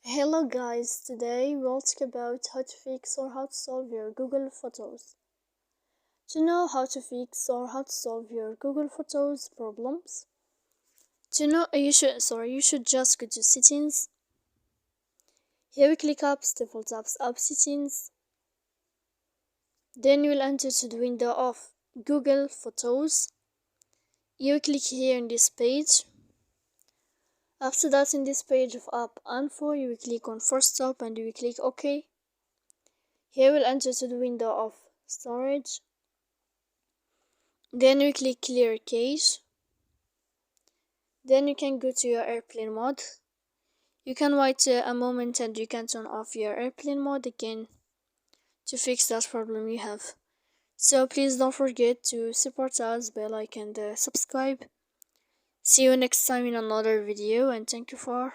Hello guys, today we'll talk about how to fix or how to solve your Google Photos. To know how to fix or how to solve your Google Photos problems, you should just go to settings. Here we click apps, default apps, app settings. Then you will enter to the window of Google Photos. You click here in this page. After that, in this page of app info, you will click on first stop and you will click OK. Here we'll enter to the window of storage. Then we click clear cache. Then you can go to your airplane mode. You can wait a moment and you can turn off your airplane mode again to fix that problem you have. So please don't forget to support us by like and subscribe. See you next time in another video, and thank you for